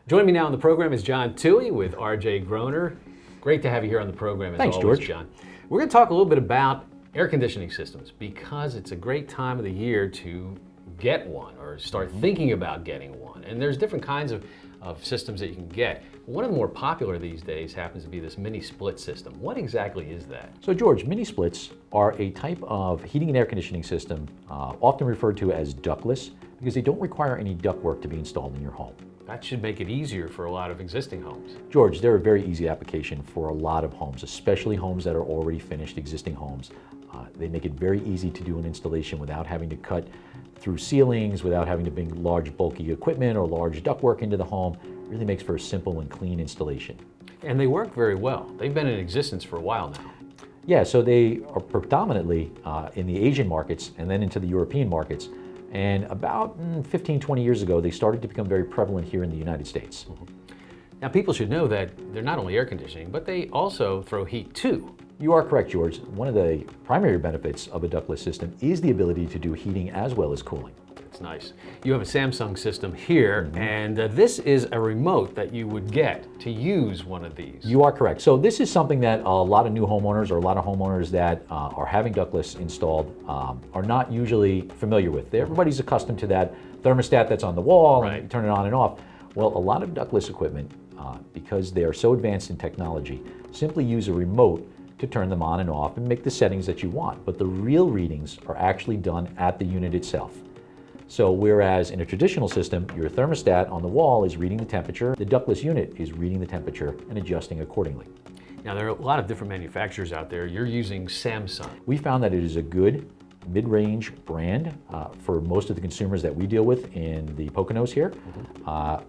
Joining me now on the program is John Tuoey with RJ Groner. Great to have you here on the program as Thanks, always, George. John. We're going to talk a little bit about air conditioning systems because it's a great time of the year to get one or start thinking about getting one. And there's different kinds of systems that you can get. One of the more popular these days happens to be this mini split system. What exactly is that? So George, mini splits are a type of heating and air conditioning system often referred to as ductless because they don't require any ductwork to be installed in your home. That should make it easier for a lot of existing homes. George, they're a very easy application for a lot of homes, especially homes that are already finished, existing homes. They make it very easy to do an installation without having to cut through ceilings, without having to bring large bulky equipment or large ductwork into the home. It really makes for a simple and clean installation. And they work very well. They've been in existence for a while now. Yeah, so they are predominantly in the Asian markets and then into the European markets. And about 15, 20 years ago, they started to become very prevalent here in the United States. Now, people should know that they're not only air conditioning, but they also throw heat too. You are correct, George. One of the primary benefits of a ductless system is the ability to do heating as well as cooling. That's nice. You have a Samsung system here, and this is a remote that you would get to use one of these. You are correct. So this is something that a lot of new homeowners or a lot of homeowners that are having ductless installed are not usually familiar with. Everybody's accustomed to that thermostat that's on the wall, Right. and you turn it on and off. Well, a lot of ductless equipment, because they are so advanced in technology, simply use a remote to turn them on and off and make the settings that you want. But the real readings are actually done at the unit itself. So whereas in a traditional system, your thermostat on the wall is reading the temperature, the ductless unit is reading the temperature and adjusting accordingly. Now, there are a lot of different manufacturers out there. You're using Samsung. We found that it is a good mid-range brand for most of the consumers that we deal with in the Poconos here.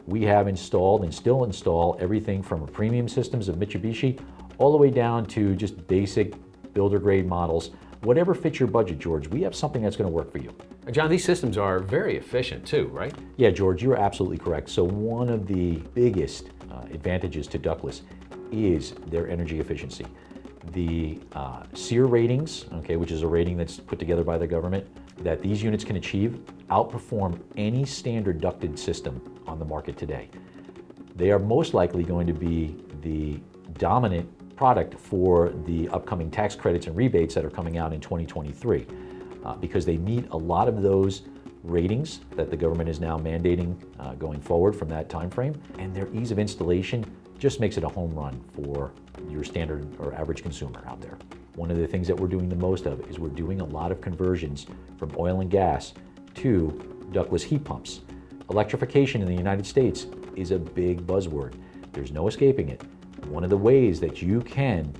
We have installed and still install everything from premium systems of Mitsubishi all the way down to just basic builder grade models. Whatever fits your budget, George, we have something that's going to work for you. John, these systems are very efficient too, right? Yeah, George, you're absolutely correct. So one of the biggest advantages to ductless is their energy efficiency. The SEER ratings, which is a rating that's put together by the government, that these units can achieve outperform any standard ducted system on the market today. They are most likely going to be the dominant product for the upcoming tax credits and rebates that are coming out in 2023 because they meet a lot of those ratings that the government is now mandating going forward from that time frame, and their ease of installation just makes it a home run for your standard or average consumer out there. One of the things that we're doing the most of is we're doing a lot of conversions from oil and gas to ductless heat pumps. Electrification in the United States is a big buzzword. There's no escaping it. One of the ways that you can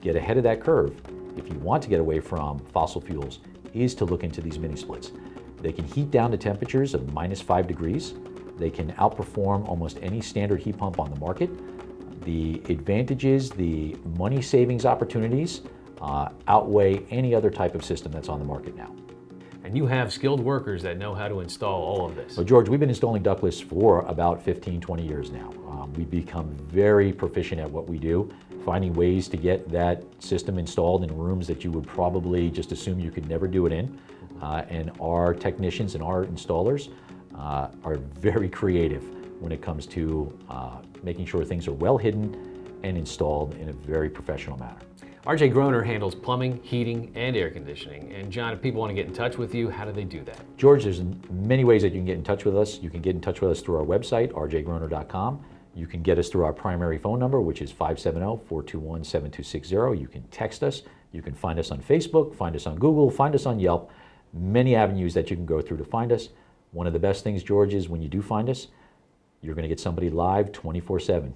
get ahead of that curve, if you want to get away from fossil fuels, is to look into these mini splits. They can heat down to temperatures of -5 degrees. They can outperform almost any standard heat pump on the market. The advantages, the money savings opportunities outweigh any other type of system that's on the market now. And you have skilled workers that know how to install all of this. Well, George, we've been installing ductless for about 15, 20 years now. We've become very proficient at what we do, finding ways to get that system installed in rooms that you would probably just assume you could never do it in. And our technicians and our installers are very creative when it comes to making sure things are well hidden and installed in a very professional manner. RJ Groner handles plumbing, heating, and air conditioning. And John, if people want to get in touch with you, how do they do that? George, there's many ways that you can get in touch with us. You can get in touch with us through our website, rjgroner.com. You can get us through our primary phone number, which is 570-421-7260. You can text us. You can find us on Facebook, find us on Google, find us on Yelp. Many avenues that you can go through to find us. One of the best things, George, is when you do find us, you're going to get somebody live 24/7.